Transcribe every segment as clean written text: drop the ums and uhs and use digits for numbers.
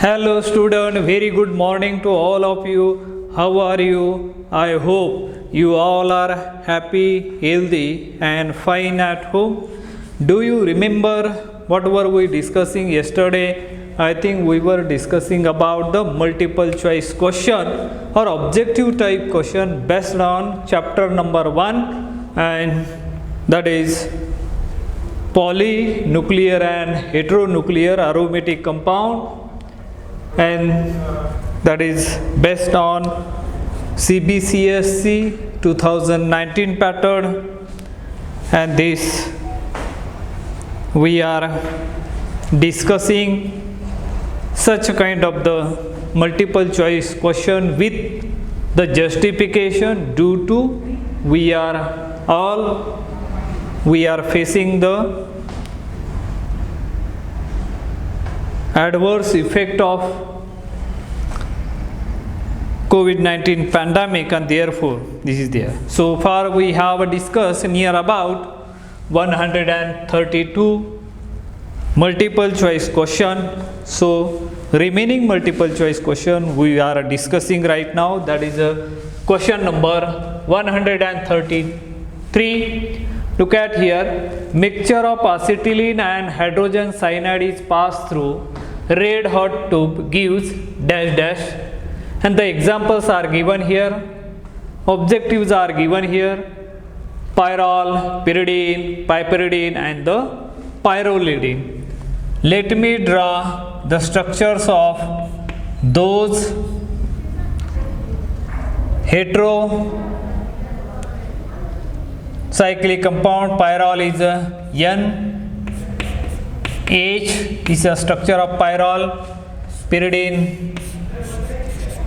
Hello student, very good morning to all of you. How are you? I hope you all are happy, healthy and fine at home. Do you remember what were we discussing yesterday? I think we were discussing about the multiple choice question or objective type question based on chapter number 1, and that is polynuclear and heteronuclear aromatic compound, and that is based on CBCSC 2019 pattern. And this we are discussing such a kind of the multiple choice question with the justification due to we are facing the adverse effect of COVID-19 pandemic, and therefore this is there. So far we have discussed near about 132 multiple choice question. So remaining multiple choice question we are discussing right now, that is a question number 133. Look at here, mixture of acetylene and hydrogen cyanide is passed through red hot tube gives dash dash, and the examples are given here, objectives are given here: pyrrole, pyridine, piperidine and the pyrrolidine. Let me draw the structures of those heterocyclic compound. Pyrrole is a NH is a structure of pyrrole. Pyridine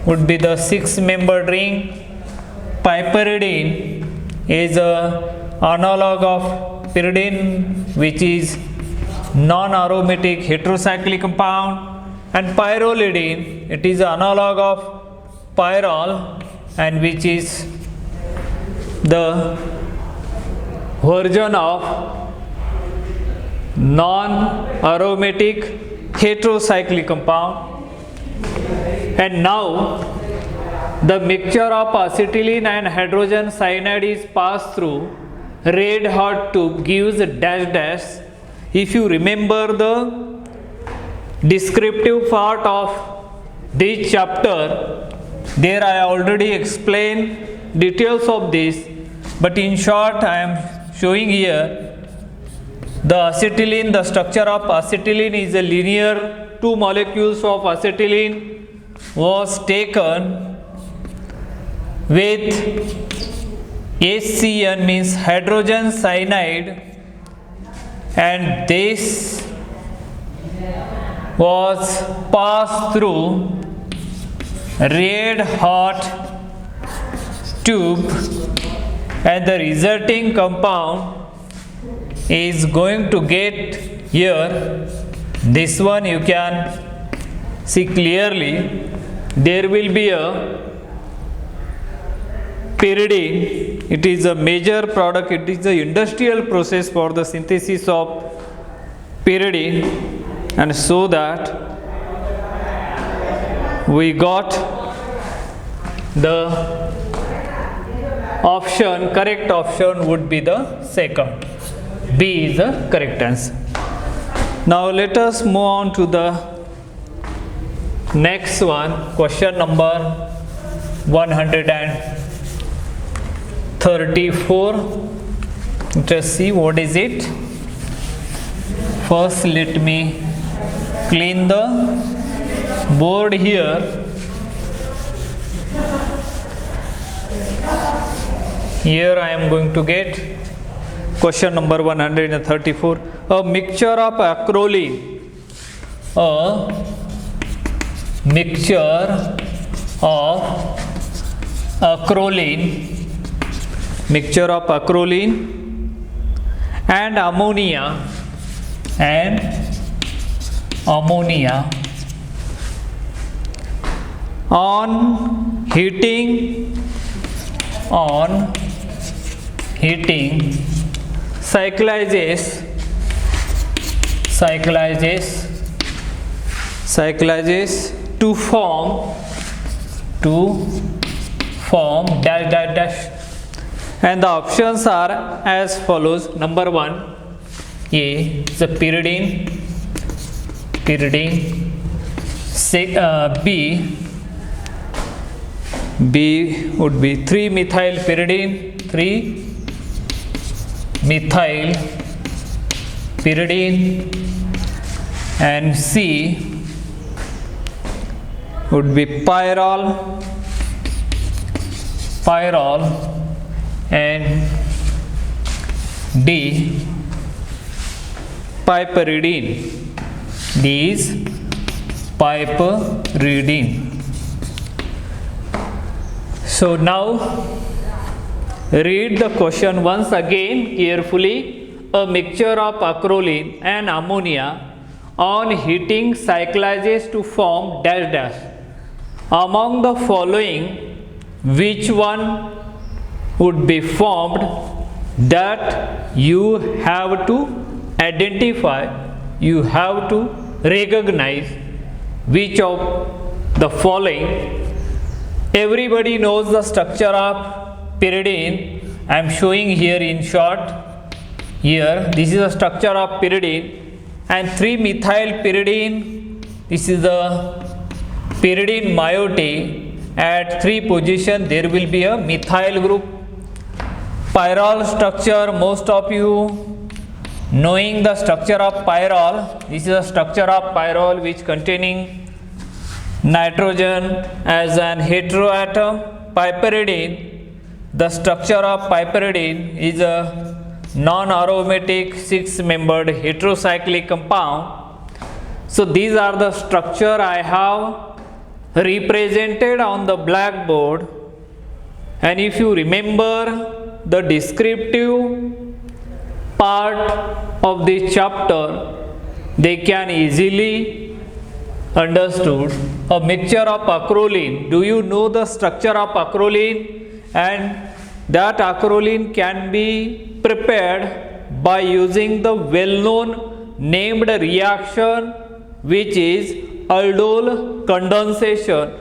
would be the 6-membered ring. Piperidine is a analog of pyridine, which is non-aromatic heterocyclic compound, and pyrrolidine, it is analog of pyrrole and which is the version of non-aromatic heterocyclic compound. And now the mixture of acetylene and hydrogen cyanide is passed through red hot tube gives dash dash. If you remember the descriptive part of this chapter, there I already explained details of this, but in short I am showing here the acetylene. The structure of acetylene is a linear. 2 molecules of acetylene was taken with HCN, means hydrogen cyanide, and this was passed through red hot tube, and the resulting compound is going to get here. This one you can see clearly. There will be a pyridine. It is a major product. It is the industrial process for the synthesis of pyridine, and so that we got the option, correct option would be the second. B is the correct answer. Now let us move on to the next one, question number 134. Let us see what is it. First let me clean the board here. Here I am going to get question number 134. A mixture of acrolein. A mixture of acrolein and ammonia on heating cyclizes cyclases to form dash dash dash, and the options are as follows. Number 1, A is a pyridine. B would be 3-methyl pyridine, 3-methyl pyridine, and C would be pyrrole, and D piperidine. D is piperidine. So now read the question once again carefully. A mixture of acrolein and ammonia on heating cyclizes to form dash dash. Among the following, which one would be formed? That you have to identify, you have to recognize which of the following. Everybody knows the structure of pyridine. I am showing here in short. Here, this is the structure of pyridine, and 3-methyl pyridine. This is the pyridine moiety. At 3 position, there will be a methyl group. Pyrrole structure, most of you knowing the structure of pyrrole. This is the structure of pyrrole, which containing nitrogen as an heteroatom. Piperidine, the structure of piperidine is a non-aromatic 6-membered heterocyclic compound. So these are the structure I have represented on the blackboard, and if you remember the descriptive part of this chapter, they can easily understood. A mixture of acrolein. Do you know the structure of acrolein? And that acrolein can be prepared by using the well-known named reaction, which is aldol condensation.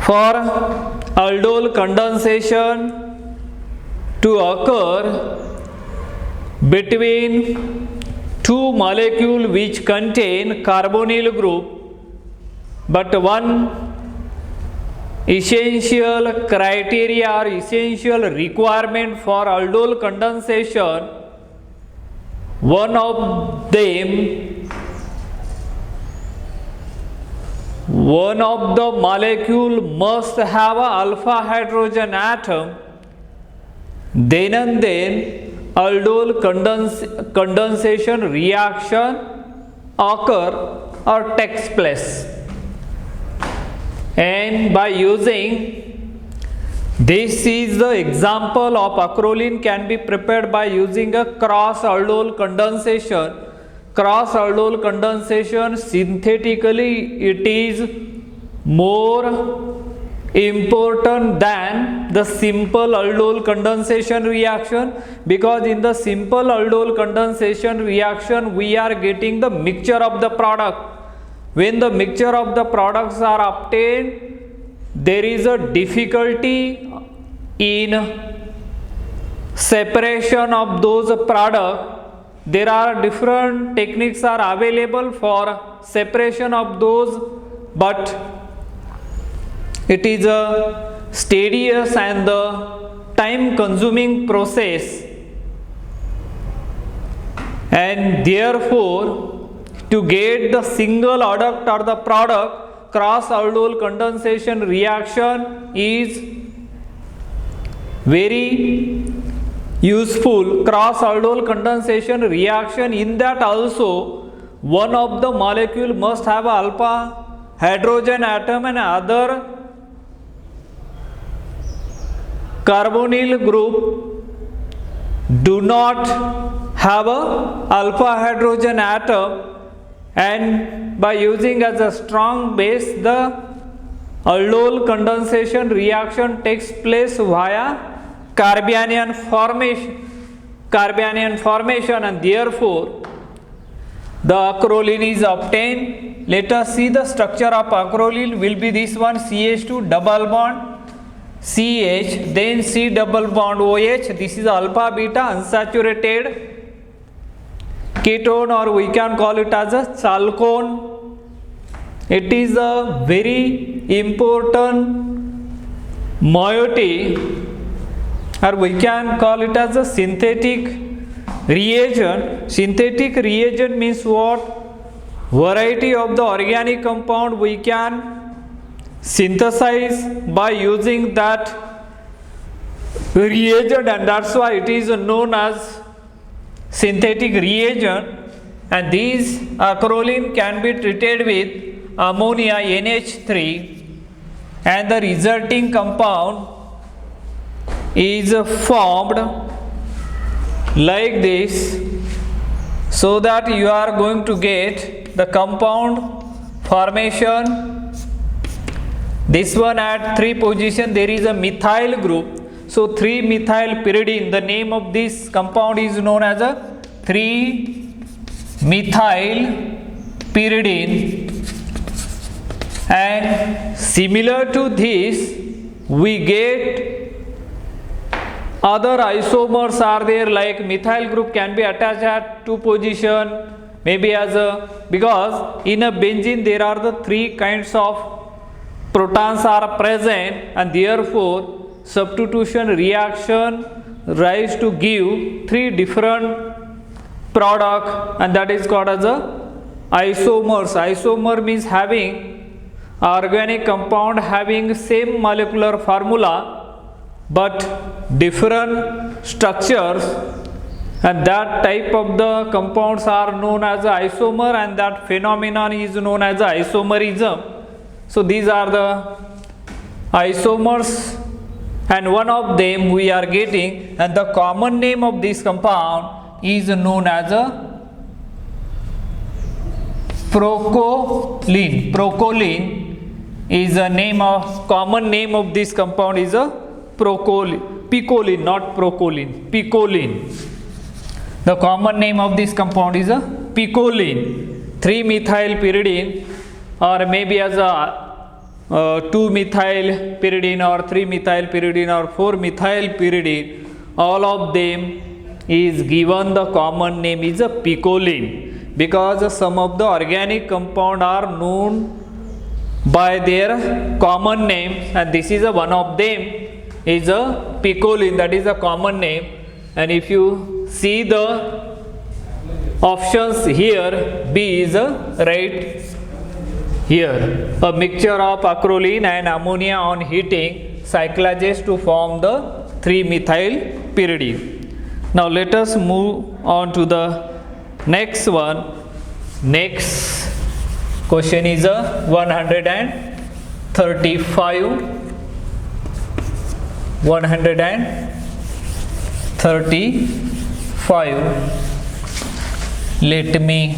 For aldol condensation to occur between 2 molecules which contain carbonyl group, but one essential criteria or essential requirement for aldol condensation, one of the molecule must have a alpha hydrogen atom. Then and then aldol condensation reaction occur or takes place. And by using this is the example of acrolein can be prepared by using a cross aldol condensation. Cross aldol condensation, synthetically it is more important than the simple aldol condensation reaction, because in the simple aldol condensation reaction we are getting the mixture of the product. When the mixture of the products are obtained, there is a difficulty in separation of those products. There are different techniques are available for separation of those, but it is a tedious and the time consuming process, and therefore to get the single product or the product, cross aldol condensation reaction is very useful. Cross aldol condensation reaction, in that also one of the molecule must have alpha hydrogen atom and other carbonyl group do not have a alpha hydrogen atom, and by using as a strong base the aldol condensation reaction takes place via carbanion formation, and therefore the acrolein is obtained. Let us see the structure of acrolein will be this one, CH2 double bond CH, then C double bond OH. This is alpha beta unsaturated ketone, or we can call it as a chalcone. It is a very important moiety, or we can call it as a synthetic reagent. Synthetic reagent means what? Variety of the organic compound we can synthesize by using that reagent, and that's why it is known as synthetic reagent. And these acrolein can be treated with ammonia NH3, and the resulting compound is formed like this, so that you are going to get the compound formation. This one at 3 position there is a methyl group, so 3-methyl pyridine. The name of this compound is known as a 3-methyl pyridine. And similar to this, we get other isomers are there, like methyl group can be attached at 2 position, maybe as a, because in a benzene there are the 3 kinds of protons are present, and therefore substitution reaction rise to give 3 different product, and that is called as a isomers. Isomer means having organic compound having same molecular formula but different structures, and that type of the compounds are known as isomer, and that phenomenon is known as isomerism. So these are the isomers, and one of them we are getting, and the common name of this compound is known as a procholine. Procholine is a name of, common name of this compound is a picoline, not procholine, picoline. The common name of this compound is a picoline. 3-methyl pyridine, or maybe as a 2-methyl pyridine, or 3-methyl pyridine, or 4-methyl pyridine, all of them is given the common name is a picoline, because some of the organic compound are known by their common names, and this is a one of them is a picoline, that is a common name. And if you see the options here, B is a right here. A mixture of acrolein and ammonia on heating cyclizes to form the 3-methyl pyridine. Now let us move on to the next one. Next question is a 135. 135. Let me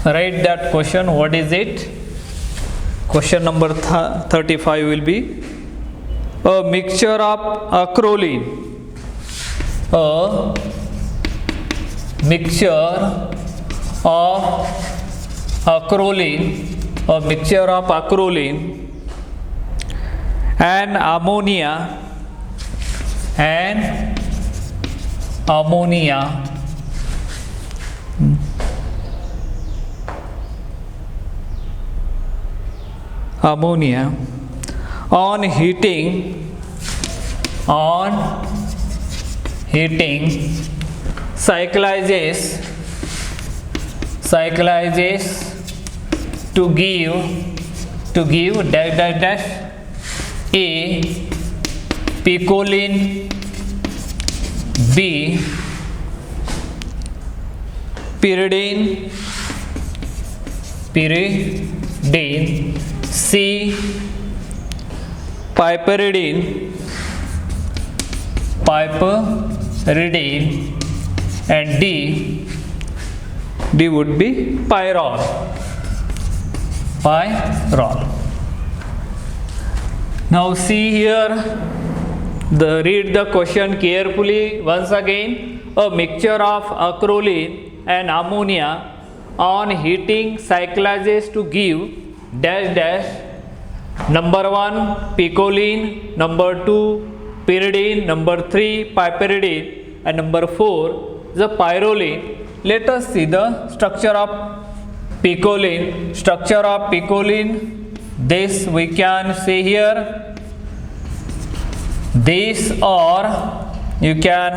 write that question. What is it? Question number 35 will be a mixture of acrolein. A mixture of acrolein. A mixture of acrolein and ammonia on heating cyclizes to give dash A picoline, B pyridine, C piperidine, and D would be pyrrole. Now see here, read the question carefully once again. A mixture of acrolein and ammonia on heating cyclases to give dash dash. Number 1 picoline, number 2 pyridine, number 3 piperidine, and number 4 the pyrroline. Let us see the structure of picoline. Structure of picoline, this we can say here, this, or you can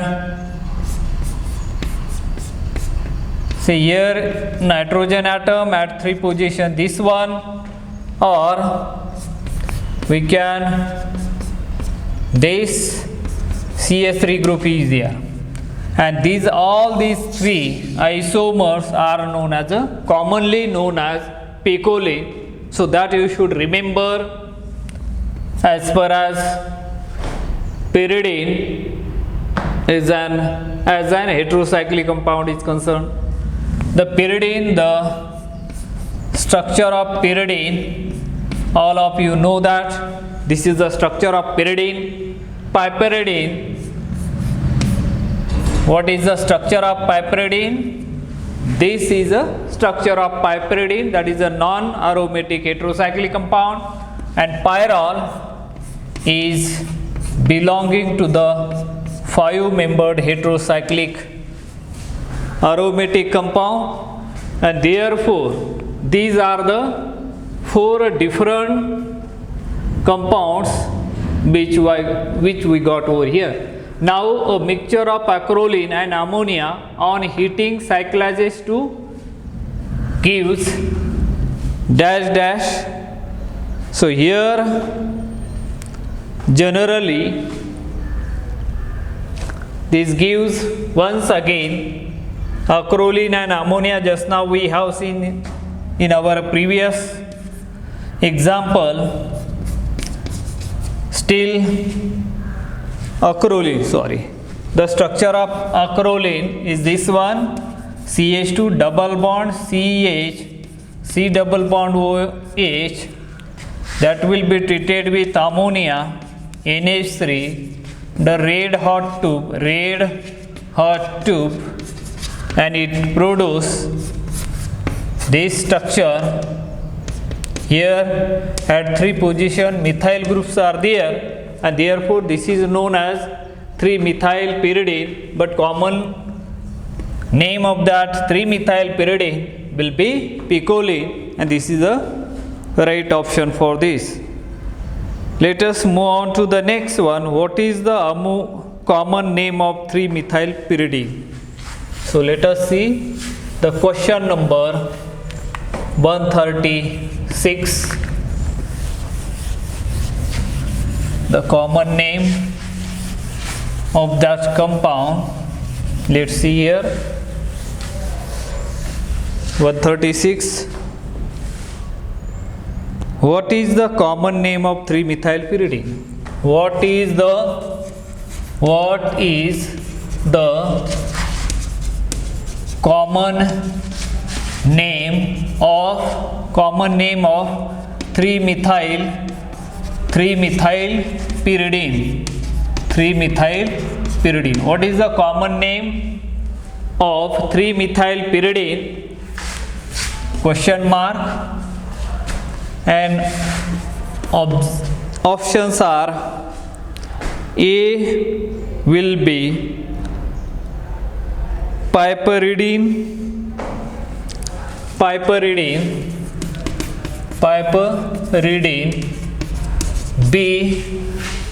say here nitrogen atom at 3 position, this one, or we can this CH3 group is there, and all these 3 isomers are known as commonly known as picoline. So that you should remember. As far as pyridine is an heterocyclic compound is concerned, the pyridine, the structure of pyridine, all of you know that this is the structure of pyridine. Piperidine, what is the structure of piperidine? This is a structure of piperidine, that is a non-aromatic heterocyclic compound, and pyrrole is belonging to the 5-membered heterocyclic aromatic compound, and therefore these are the 4 different compounds which we got over here. Now a mixture of acrolein and ammonia on heating cyclases to gives dash dash. So here generally this gives, once again, acrolein and ammonia. Just now we have seen in our previous example. Still acrolein, the structure of acrolein is this one, CH2 double bond CH, C double bond OH, that will be treated with ammonia, NH3, the red hot tube, and it produce this structure. Here at 3 position methyl groups are there, and therefore this is known as 3-methyl pyridine, but common name of that 3-methyl pyridine will be picoline, and this is the right option for this. Let us move on to the next one. What is the common name of 3-methyl pyridine? So let us see the question number 136. The common name of that compound. Let's see here. 136. What is the common name of 3-methyl pyridine? What is the common name of 3-methyl pyridine? 3-methyl pyridine. What is the common name of 3-methyl pyridine? Question mark. And options are: A will be piperidine, B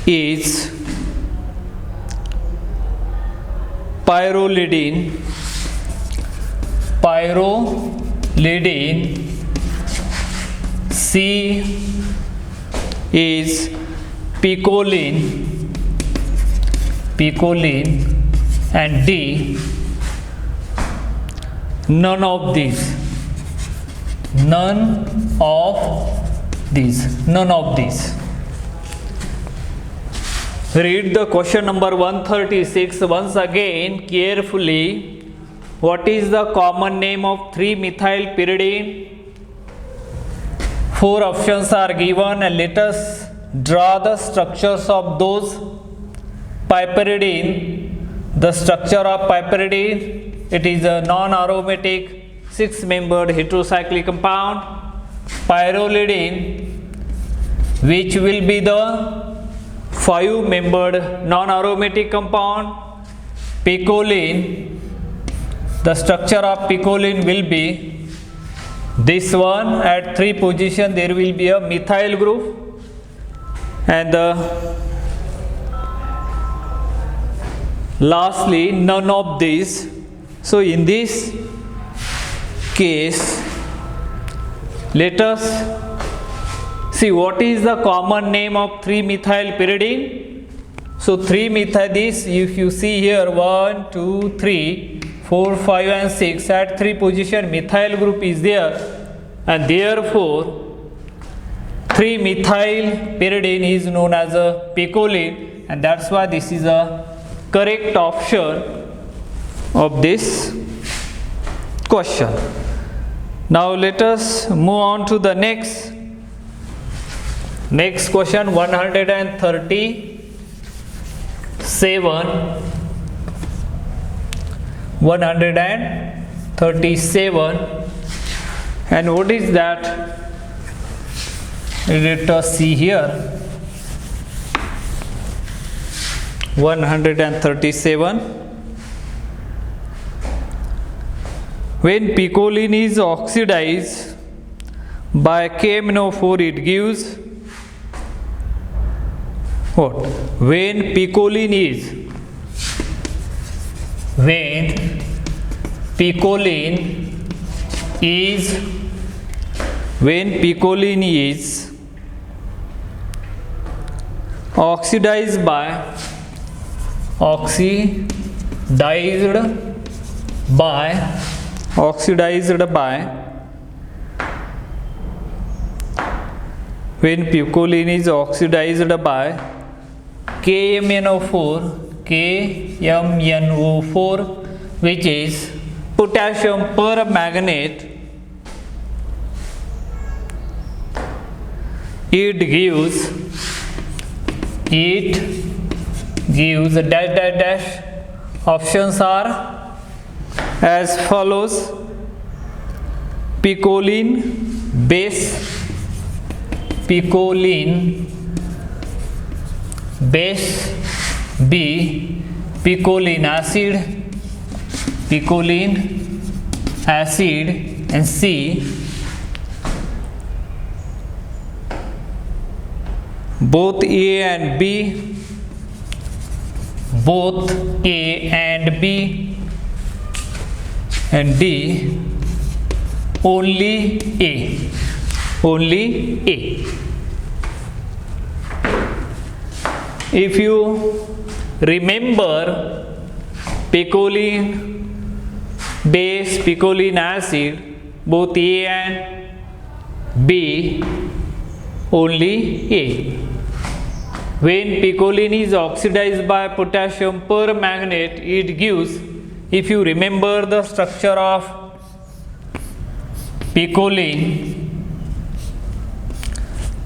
is pyrrolidine, C is picoline, and D none of these. Read the question number 136 once again carefully. What is the common name of 3-methyl pyridine? 4 options are given, and let us draw the structures of those. Piperidine, the structure of piperidine it is a non-aromatic 6-membered heterocyclic compound. Pyrrolidine, which will be the 5-membered non-aromatic compound. Picoline, the structure of picoline will be this one. At 3 position there will be a methyl group, and lastly none of these. So in this case, let us see what is the common name of 3-methylpyridine. So 3-methyl, this if you see here 1, 2, 3, 4, 5 and 6, at 3 position methyl group is there, and therefore 3-methylpyridine is known as a picoline, and that's why this is a correct option of this question. Now let us move on to the next question, 137. 137, and what is that? Let us see here. 137. When picoline is oxidized by KMnO4, it gives what? When picoline is oxidized by when picoline is oxidized by KMnO4, which is potassium permanganate, it gives dash dash dash. Options are as follows: picoline base, B, picoline acid, and C, both A and B, and D, only A. If you remember, picoline base, picoline acid, both A and B, only A. When picoline is oxidized by potassium permanganate, it gives, if you remember the structure of picoline,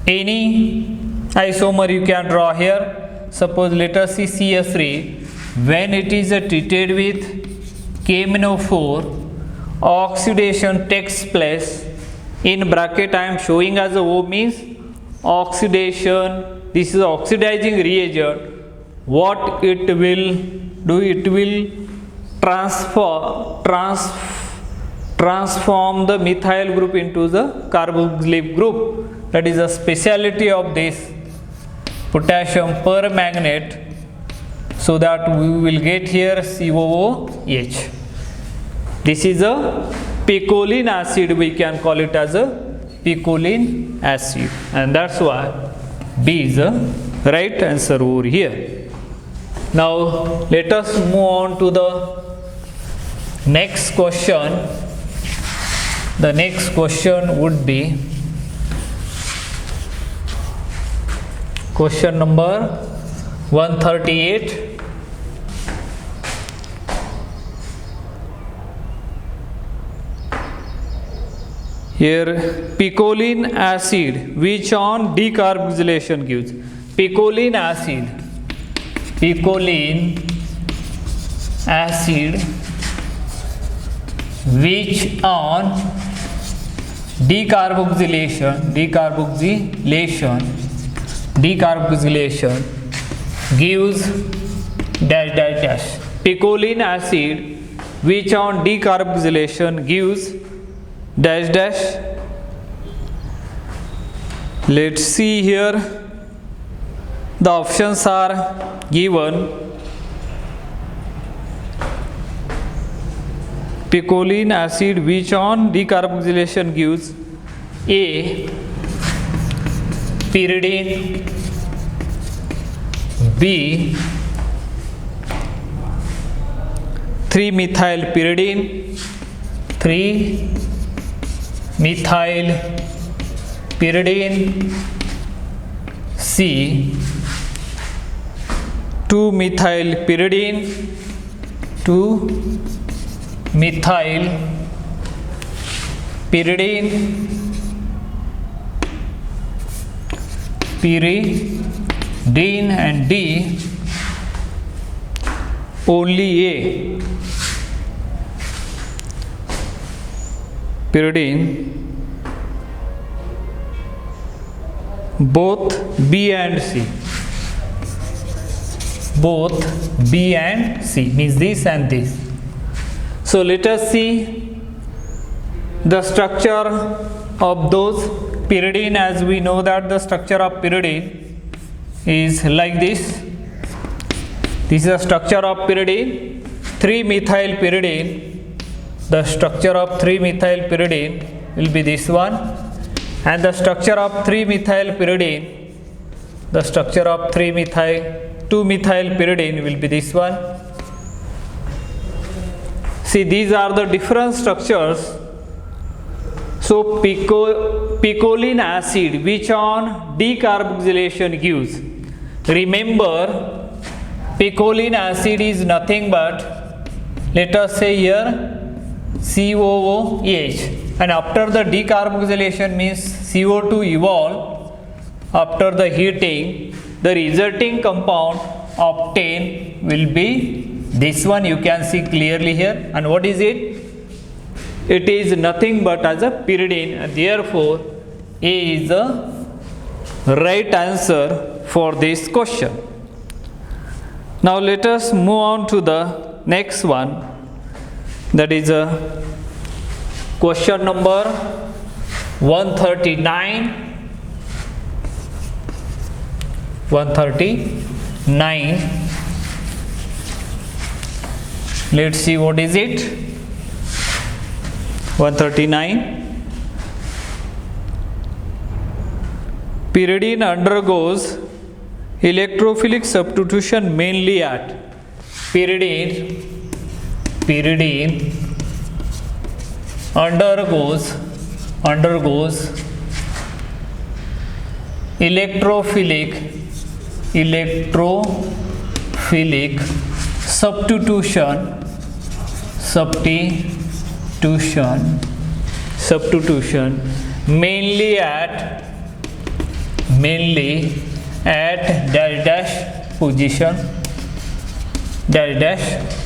any isomer you can draw here. Suppose let us see CH3. When it is treated with KMnO4, oxidation takes place. In bracket I am showing as a O, means oxidation. This is oxidizing reagent. What it will do? It will transform the methyl group into the carboxylic group. That is a speciality of this potassium permanganate, so that we will get here COOH. This is a picoline acid, we can call it as a picoline acid, and that's why B is the right answer over here. Now let us move on to the next question. The next question would be question number 138. Here picoline acid, which on decarboxylation gives? Picoline acid which on decarboxylation gives dash dash dash. Picoline acid which on decarboxylation gives dash dash. Let's see here. The options are given. Picoline acid which on decarboxylation gives A. pyridine, B. 3-methylpyridine, 3-methylpyridine, C. 2-methylpyridine, 2-methylpyridine, pyridine, and D. only A. pyridine. Both B and C. Both B and C means this and this. So let us see the structure of those. Pyridine, as we know that the structure of pyridine is like this. This is the structure of pyridine. 3-methylpyridine. The structure of 3-methylpyridine will be this one, and the structure of 2-methylpyridine will be this one. See, these are the different structures. So picoline acid which on decarboxylation gives. Remember, picoline acid is nothing but, let us say here, COOH, and after the decarboxylation means CO2 evolve. After the heating, the resulting compound obtained will be this one. You can see clearly here. And what is it? It is nothing but as a pyridine, and therefore A is the right answer for this question. Now let us move on to the next one, that is a question number 139. Let's see what is it. 139. Pyridine undergoes electrophilic substitution mainly at. Pyridine undergoes electrophilic substitution mainly at dash dash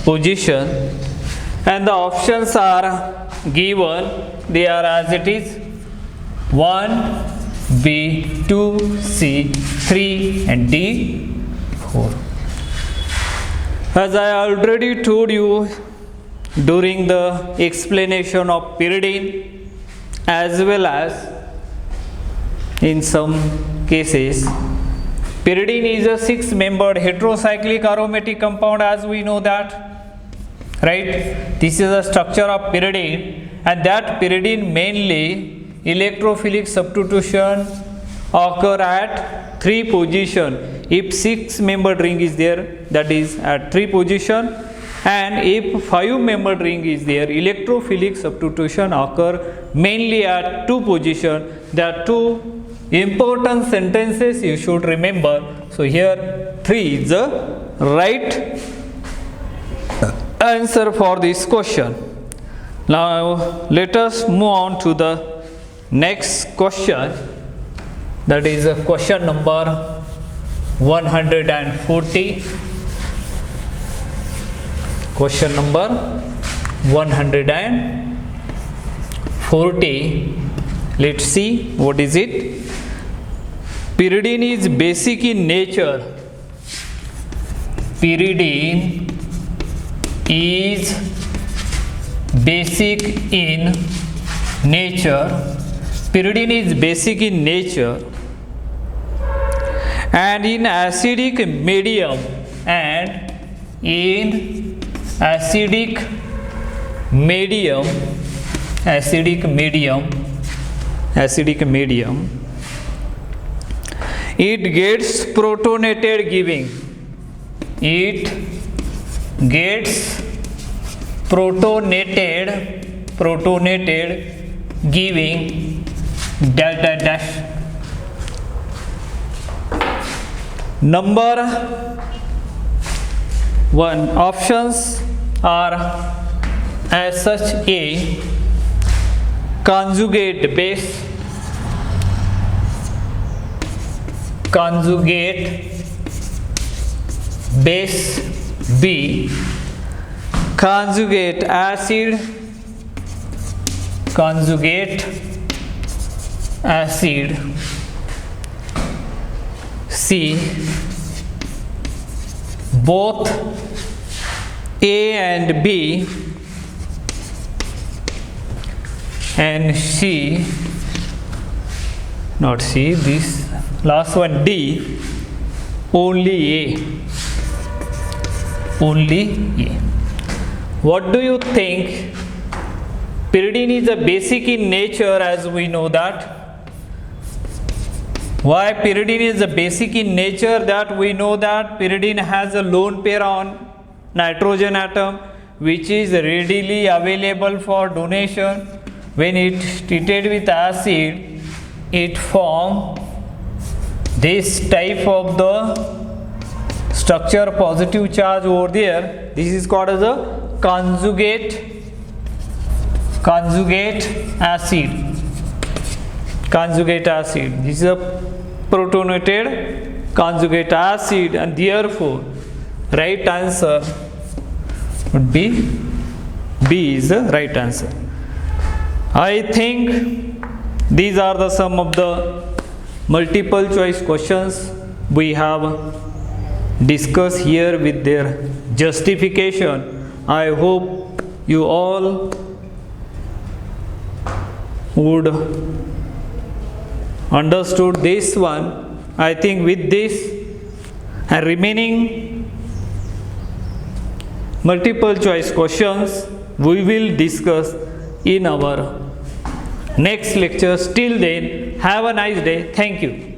position, and the options are given. They are as it is: 1, B, 2, C, 3, and D, 4. As I already told you during the explanation of pyridine, as well as in some cases, pyridine is a 6-membered heterocyclic aromatic compound, as we know that, right? This is the structure of pyridine, and that pyridine mainly electrophilic substitution occur at 3 position. If 6-membered ring is there, that is at 3 position, and if 5-membered ring is there, electrophilic substitution occur mainly at 2 position. There are 2 important sentences you should remember. So here 3 is the right answer for this question. Now let us move on to the next question, that is question number 140. Question number 140. forte. Let's see what is it. Pyridine is basic in nature. Pyridine is basic in nature. Pyridine is basic in nature and in acidic medium, and in acidic medium it gets protonated, giving giving delta dash. Number 1 options are as such: A, conjugate base, B, conjugate acid, C, both A and B, and C, not C, this last one, D, only A. What do you think? Pyridine is a basic in nature, as we know that. Why pyridine is a basic in nature? That we know that pyridine has a lone pair on nitrogen atom, which is readily available for donation. When it treated with acid, it forms this type of the structure, positive charge over there. This is called as a conjugate acid. This is a protonated conjugate acid, and therefore right answer would be B is the right answer. I think these are the some of the multiple choice questions we have discussed here with their justification. I hope you all would understood this one. I think with this and remaining multiple choice questions we will discuss in our next lectures. Till then, have a nice day. Thank you.